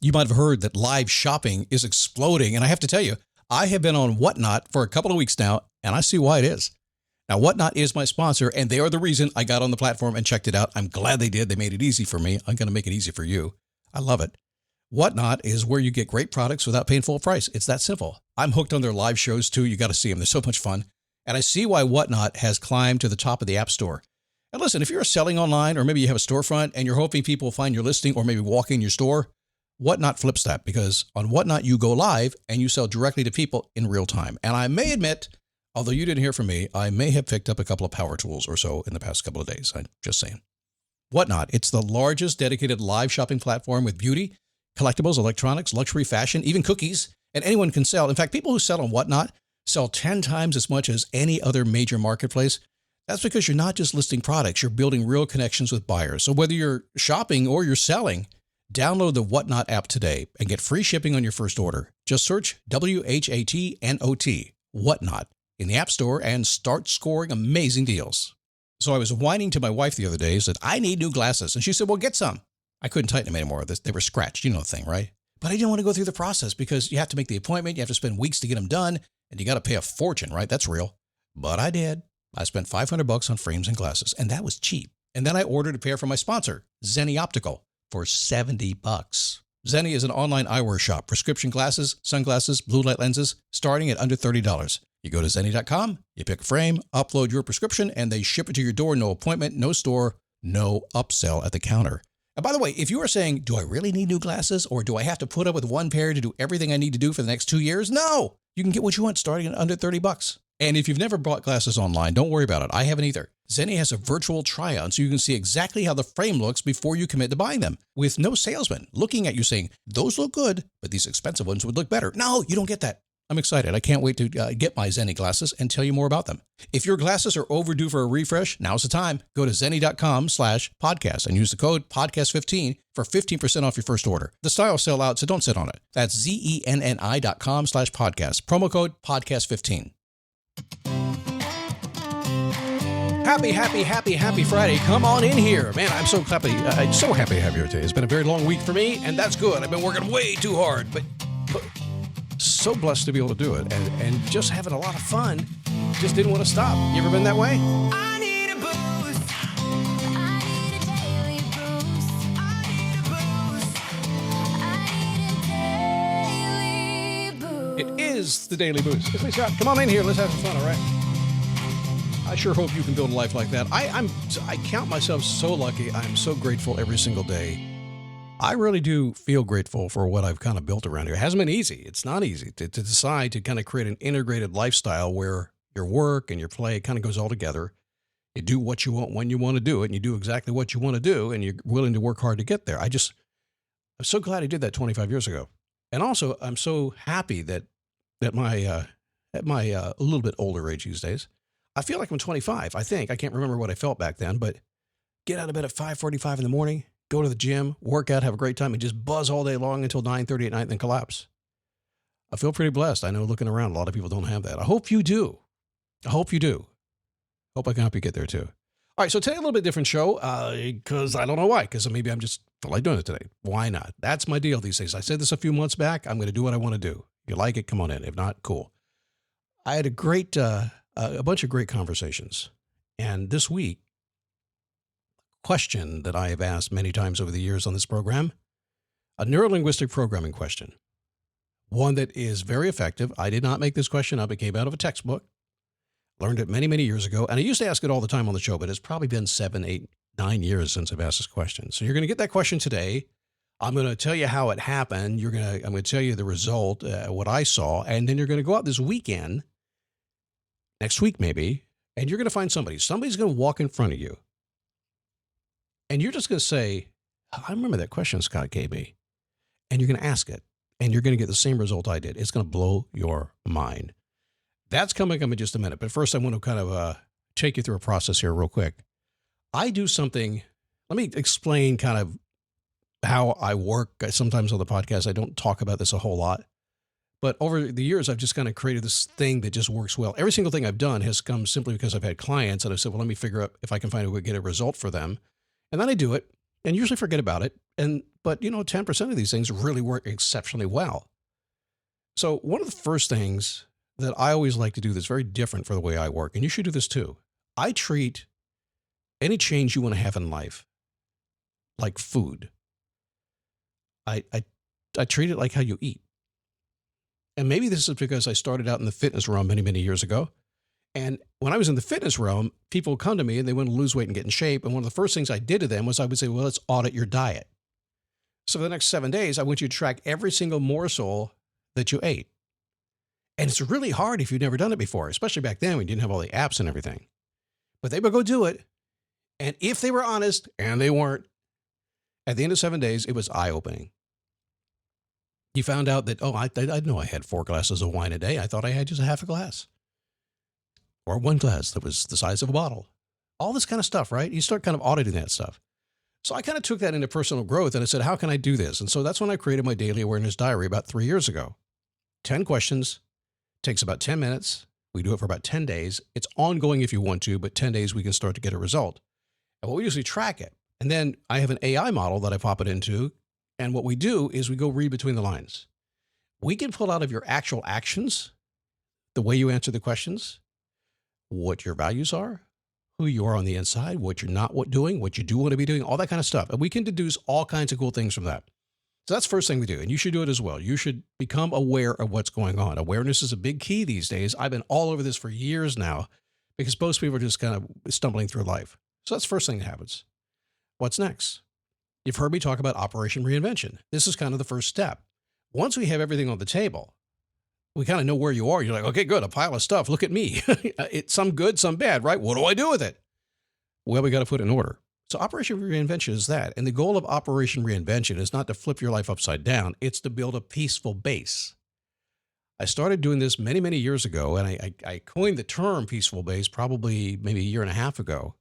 You might have heard that live shopping is exploding. And I have to tell you, I have been on Whatnot for a couple of weeks now, and I see why it is. Now, Whatnot is my sponsor, and they are the reason I got on the platform and checked it out. I'm glad they did. They made it easy for me. I'm going to make it easy for you. I love it. Whatnot is where you get great products without paying full price. It's that simple. I'm hooked on their live shows, too. You got to see them. They're so much fun. And I see why Whatnot has climbed to the top of the App Store. And listen, if you're selling online, or maybe you have a storefront and you're hoping people will find your listing or maybe walk in your store, Whatnot flips that, because on Whatnot, you go live and you sell directly to people in real time. And I may admit, although you didn't hear from me, I may have picked up a couple of power tools or so in the past couple of days. I'm just saying. Whatnot, it's the largest dedicated live shopping platform with beauty, collectibles, electronics, luxury, fashion, even cookies, and anyone can sell. In fact, people who sell on Whatnot sell 10 times as much as any other major marketplace. That's because you're not just listing products, you're building real connections with buyers. So whether you're shopping or you're selling, download the Whatnot app today and get free shipping on your first order. Just search WHATNOT, Whatnot, in the App Store and start scoring amazing deals. So I was whining to my wife the other day, said, I need new glasses. And she said, well, get some. I couldn't tighten them anymore. They were scratched. You know the thing, right? But I didn't want to go through the process because you have to make the appointment. You have to spend weeks to get them done. And you got to pay a fortune, right? That's real. But I did. I spent $500 on frames and glasses, and that was cheap. And then I ordered a pair from my sponsor, Zenni Optical, for $70. Zenni is an online eyewear shop, prescription glasses, sunglasses, blue light lenses, starting at under $30. You go to Zenni.com, you pick a frame, upload your prescription, and they ship it to your door. No appointment, no store, no upsell at the counter. And by the way, if you are saying, do I really need new glasses, or do I have to put up with one pair to do everything I need to do for the next 2 years? No, you can get what you want starting at under $30. And if you've never bought glasses online, don't worry about it. I haven't either. Zenni has a virtual try-on so you can see exactly how the frame looks before you commit to buying them, with no salesman looking at you saying, those look good, but these expensive ones would look better. No, you don't get that. I'm excited. I can't wait to get my Zenni glasses and tell you more about them. If your glasses are overdue for a refresh, now's the time. Go to Zenni.com/podcast and use the code podcast15 for 15% off your first order. The styles sell out, so don't sit on it. That's Zenni.com/podcast. Promo code podcast15. Happy Friday. Come on in here. Man, I'm so happy. I'm so happy to have you here today. It's been a very long week for me, and that's good. I've been working way too hard, but so blessed to be able to do it and just having a lot of fun. Just didn't want to stop. You ever been that way? I need a boost. I need a daily boost. I need a boost. I need a daily boost. It is the Daily Boost. It's me, Scott. Come on in here. Let's have some fun, all right? I sure hope you can build a life like that. I count myself so lucky. I'm so grateful every single day. I really do feel grateful for what I've kind of built around here. It hasn't been easy. It's not easy to decide to kind of create an integrated lifestyle where your work and your play kind of goes all together. You do what you want when you want to do it, and you do exactly what you want to do, and you're willing to work hard to get there. I'm so glad I did that 25 years ago. And also, I'm so happy that at my a little bit older age these days, I feel like I'm 25. I can't remember what I felt back then, but get out of bed at 5:45 in the morning, go to the gym, work out, have a great time, and just buzz all day long until 9:30 at night and then collapse. I feel pretty blessed. I know looking around, a lot of people don't have that. I hope you do. Hope I can help you get there too. All right, so today a little bit different show because I don't know why, because maybe I'm just feel like doing it today. Why not? That's my deal these days. I said this a few months back. I'm going to do what I want to do. You like it? Come on in. If not, cool. I had a bunch of great conversations. And this week, question that I have asked many times over the years on this program, a neuro-linguistic programming question, one that is very effective. I did not make this question up. It came out of a textbook. Learned it many, many years ago. And I used to ask it all the time on the show, but it's probably been 7, 8, 9 years since I've asked this question. So you're going to get that question today. I'm going to tell you how it happened. I'm going to tell you the result, what I saw. And then you're going to go out this weekend, next week maybe, and you're going to find somebody. Somebody's going to walk in front of you. And you're just going to say, I remember that question Scott gave me. And you're going to ask it. And you're going to get the same result I did. It's going to blow your mind. That's coming up in just a minute. But first, I want to kind of take you through a process here real quick. I do something. Let me explain kind of how I work. Sometimes on the podcast, I don't talk about this a whole lot. But over the years, I've just kind of created this thing that just works well. Every single thing I've done has come simply because I've had clients. And I said, well, let me figure out if I can find a way to get a result for them. And then I do it and usually forget about it. And but 10% of these things really work exceptionally well. So one of the first things that I always like to do that's very different for the way I work, and you should do this too, I treat any change you want to have in life like food. I treat it like how you eat. And maybe this is because I started out in the fitness realm many, many years ago. And when I was in the fitness realm, people would come to me and they want to lose weight and get in shape. And one of the first things I did to them was I would say, well, let's audit your diet. So for the next 7 days, I want you to track every single morsel that you ate. And it's really hard if you've never done it before, especially back then when you didn't have all the apps and everything. But they would go do it. And if they were honest, and they weren't, at the end of 7 days, it was eye-opening. You found out that, I know I had 4 glasses of wine a day. I thought I had just a half a glass. Or 1 glass that was the size of a bottle. All this kind of stuff, right? You start kind of auditing that stuff. So I kind of took that into personal growth and I said, how can I do this? And so that's when I created my daily awareness diary about 3 years ago. 10 questions, takes about 10 minutes. We do it for about 10 days. It's ongoing if you want to, but 10 days we can start to get a result. And we usually track it. And then I have an AI model that I pop it into. And what we do is we go read between the lines. We can pull out of your actual actions, the way you answer the questions, what your values are, who you are on the inside, what you're not doing, what you do want to be doing, all that kind of stuff. And we can deduce all kinds of cool things from that. So that's the first thing we do. And you should do it as well. You should become aware of what's going on. Awareness is a big key these days. I've been all over this for years now because most people are just kind of stumbling through life. So that's the first thing that happens. What's next? You've heard me talk about Operation Reinvention. This is kind of the first step. Once we have everything on the table, we kind of know where you are. You're like, okay, good, a pile of stuff. Look at me. It's some good, some bad, right? What do I do with it? Well, we got to put it in order. So Operation Reinvention is that. And the goal of Operation Reinvention is not to flip your life upside down. It's to build a peaceful base. I started doing this many, many years ago, and I coined the term peaceful base probably maybe a year and a half ago,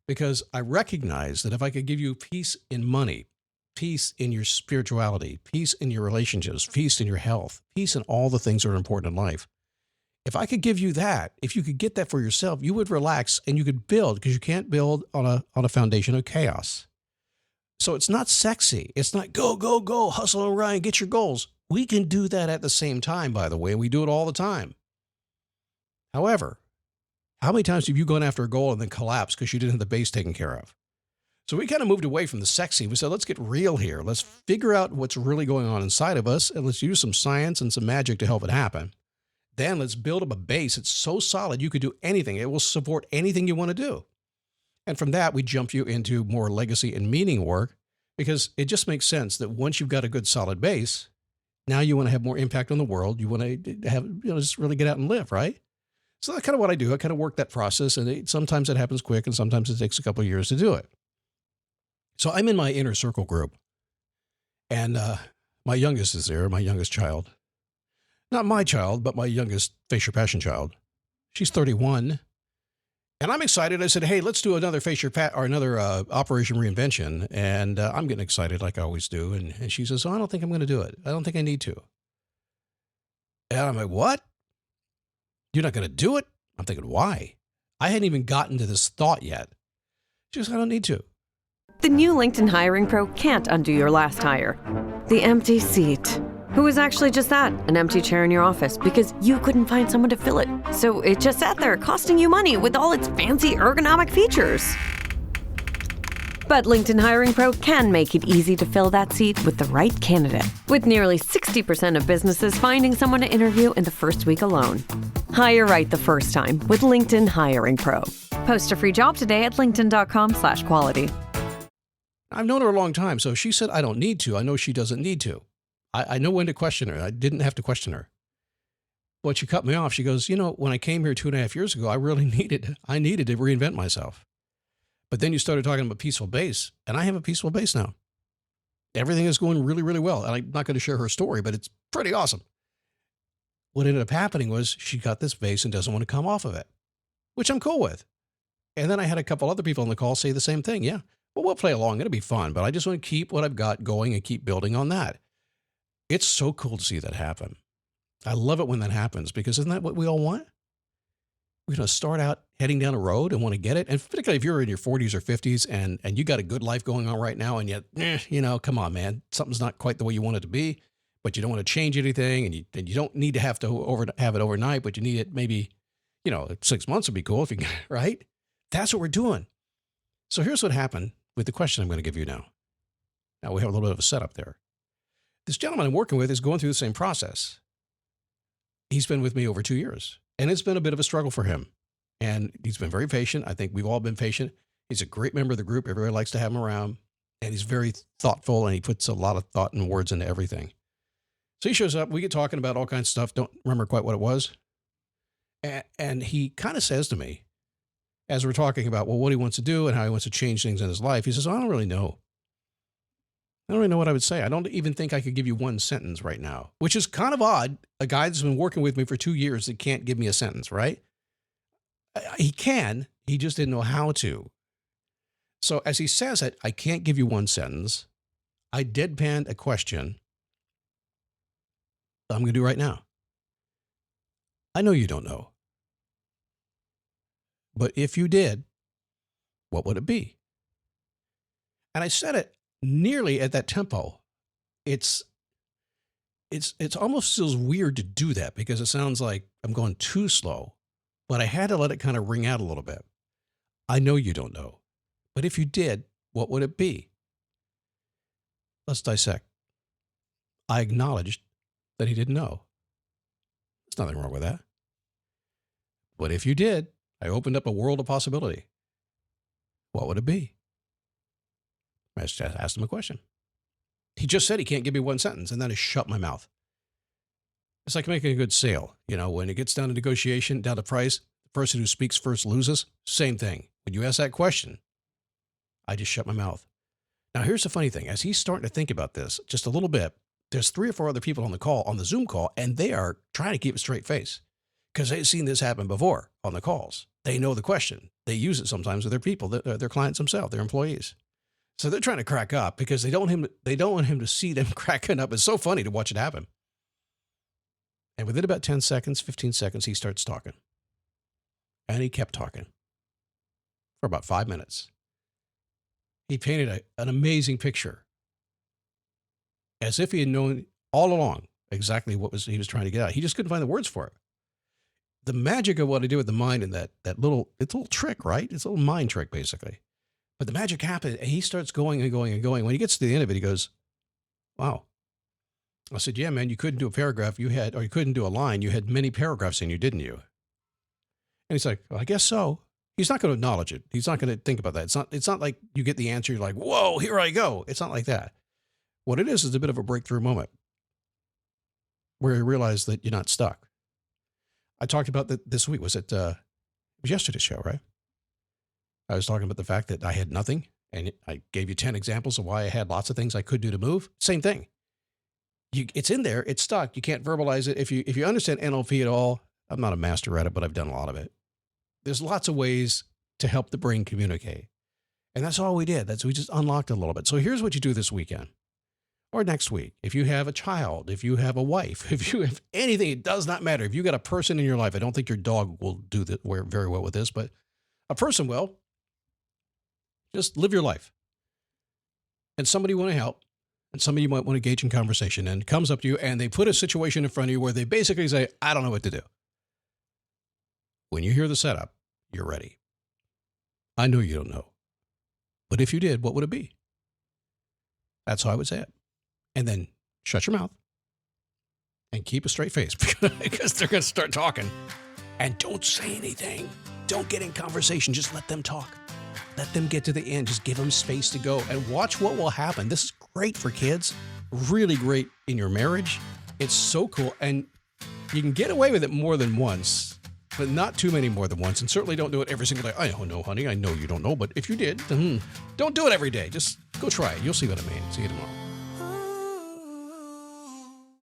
because I recognized that if I could give you peace in money, peace in your spirituality, peace in your relationships, peace in your health, peace in all the things that are important in life, if I could give you that, if you could get that for yourself, you would relax and you could build, because you can't build on a foundation of chaos. So it's not sexy. It's not go, go, go, hustle and grind, get your goals. We can do that at the same time, by the way. We do it all the time. However, how many times have you gone after a goal and then collapsed because you didn't have the base taken care of? So we kind of moved away from the sexy. We said, let's get real here. Let's figure out what's really going on inside of us, and let's use some science and some magic to help it happen. Then let's build up a base that's so solid you could do anything. It will support anything you want to do. And from that, we jump you into more legacy and meaning work, because it just makes sense that once you've got a good solid base, now you want to have more impact on the world. You want to have, just really get out and live, right? So that's kind of what I do. I kind of work that process, and sometimes it happens quick and sometimes it takes a couple of years to do it. So I'm in my inner circle group, and my youngest is there, my youngest child. Not my child, but my youngest Face Your Passion child. She's 31. And I'm excited. I said, hey, let's do another another Operation Reinvention. And I'm getting excited like I always do. And she says, I don't think I'm going to do it. I don't think I need to. And I'm like, what? You're not going to do it? I'm thinking, why? I hadn't even gotten to this thought yet. She goes, I don't need to. The new LinkedIn Hiring Pro can't undo your last hire. The empty seat. Who was actually just that, an empty chair in your office because you couldn't find someone to fill it. So it just sat there costing you money with all its fancy ergonomic features. But LinkedIn Hiring Pro can make it easy to fill that seat with the right candidate, with nearly 60% of businesses finding someone to interview in the first week alone. Hire right the first time with LinkedIn Hiring Pro. Post a free job today at linkedin.com/quality. I've known her a long time, so she said I don't need to. I know she doesn't need to. I know when to question her. I didn't have to question her. But she cut me off. She goes, when I came here 2.5 years ago, I needed to reinvent myself. But then you started talking about peaceful base, and I have a peaceful base now. Everything is going really, really well. And I'm not going to share her story, but it's pretty awesome. What ended up happening was she got this base and doesn't want to come off of it, which I'm cool with. And then I had a couple other people on the call say the same thing. Yeah, well, we'll play along. It'll be fun, but I just want to keep what I've got going and keep building on that. It's so cool to see that happen. I love it when that happens, because isn't that what we all want? start out heading down a road and want to get it. And particularly if you're in your 40s or 50s and you got a good life going on right now, and yet, come on, man, something's not quite the way you want it to be, but you don't want to change anything, and you don't need to have it overnight, but you need it maybe, 6 months would be cool if you, right? That's what we're doing. So here's what happened with the question I'm going to give you now. Now we have a little bit of a setup there. This gentleman I'm working with is going through the same process. He's been with me over 2 years, and it's been a bit of a struggle for him. And he's been very patient. I think we've all been patient. He's a great member of the group. Everybody likes to have him around, and he's very thoughtful, and he puts a lot of thought and words into everything. So he shows up. We get talking about all kinds of stuff. Don't remember quite what it was. And he kind of says to me, as we're talking about, what he wants to do and how he wants to change things in his life, he says, I don't really know. I don't really know what I would say. I don't even think I could give you one sentence right now, which is kind of odd. A guy that's been working with me for 2 years that can't give me a sentence, right? He can. He just didn't know how to. So as he says it, I can't give you one sentence. I deadpanned a question that I'm going to do right now. I know you don't know. But if you did, what would it be? And I said it nearly at that tempo. It's almost feels weird to do that because it sounds like I'm going too slow, but I had to let it kind of ring out a little bit. I know you don't know, but if you did, what would it be? Let's dissect. I acknowledged that he didn't know. There's nothing wrong with that. But if you did, I opened up a world of possibility. What would it be? I just asked him a question. He just said he can't give me one sentence, and then I shut my mouth. It's like making a good sale. When it gets down to negotiation, down to price, the person who speaks first loses. Same thing. When you ask that question, I just shut my mouth. Now, here's the funny thing. As he's starting to think about this just a little bit, there's 3 or 4 other people on the Zoom call, and they are trying to keep a straight face because they've seen this happen before on the calls. They know the question. They use it sometimes with their people, their clients themselves, their employees. So they're trying to crack up because they don't want him to see them cracking up. It's so funny to watch it happen. And within about 10 seconds, 15 seconds, he starts talking. And he kept talking for about 5 minutes. He painted an amazing picture, as if he had known all along exactly what he was trying to get out. He just couldn't find the words for it. The magic of what I do with the mind and it's a little trick, right? It's a little mind trick, basically. But the magic happened, and he starts going and going and going. When he gets to the end of it, he goes, wow. I said, yeah, man, you couldn't do a paragraph you couldn't do a line. You had many paragraphs in you, didn't you? And he's like, well, I guess so. He's not going to acknowledge it. He's not going to think about that. It's not like you get the answer. You're like, whoa, here I go. It's not like that. What it is a bit of a breakthrough moment where you realize that you're not stuck. I talked about that this week. It was yesterday's show, right? I was talking about the fact that I had nothing, and I gave you 10 examples of why I had lots of things I could do to move. Same thing. It's in there. It's stuck. You can't verbalize it. If you understand NLP at all, I'm not a master at it, but I've done a lot of it. There's lots of ways to help the brain communicate. And that's all we did. We just unlocked it a little bit. So here's what you do this weekend or next week. If you have a child, if you have a wife, if you have anything, it does not matter. If you got a person in your life, I don't think your dog will do very well with this, but a person will. Just live your life. And somebody you want to help, and somebody you might want to engage in conversation, and comes up to you and they put a situation in front of you where they basically say, I don't know what to do. When you hear the setup, you're ready. I know you don't know. But if you did, what would it be? That's how I would say it. And then shut your mouth and keep a straight face because they're going to start talking. And don't say anything. Don't get in conversation. Just let them talk. Let them get to the end. Just give them space to go and watch what will happen. This is great for kids. Really great in your marriage. It's so cool. And you can get away with it more than once, but not too many more than once. And certainly don't do it every single day. I don't know, honey. I know you don't know. But if you did, don't do it every day. Just go try it. You'll see what I mean. See you tomorrow.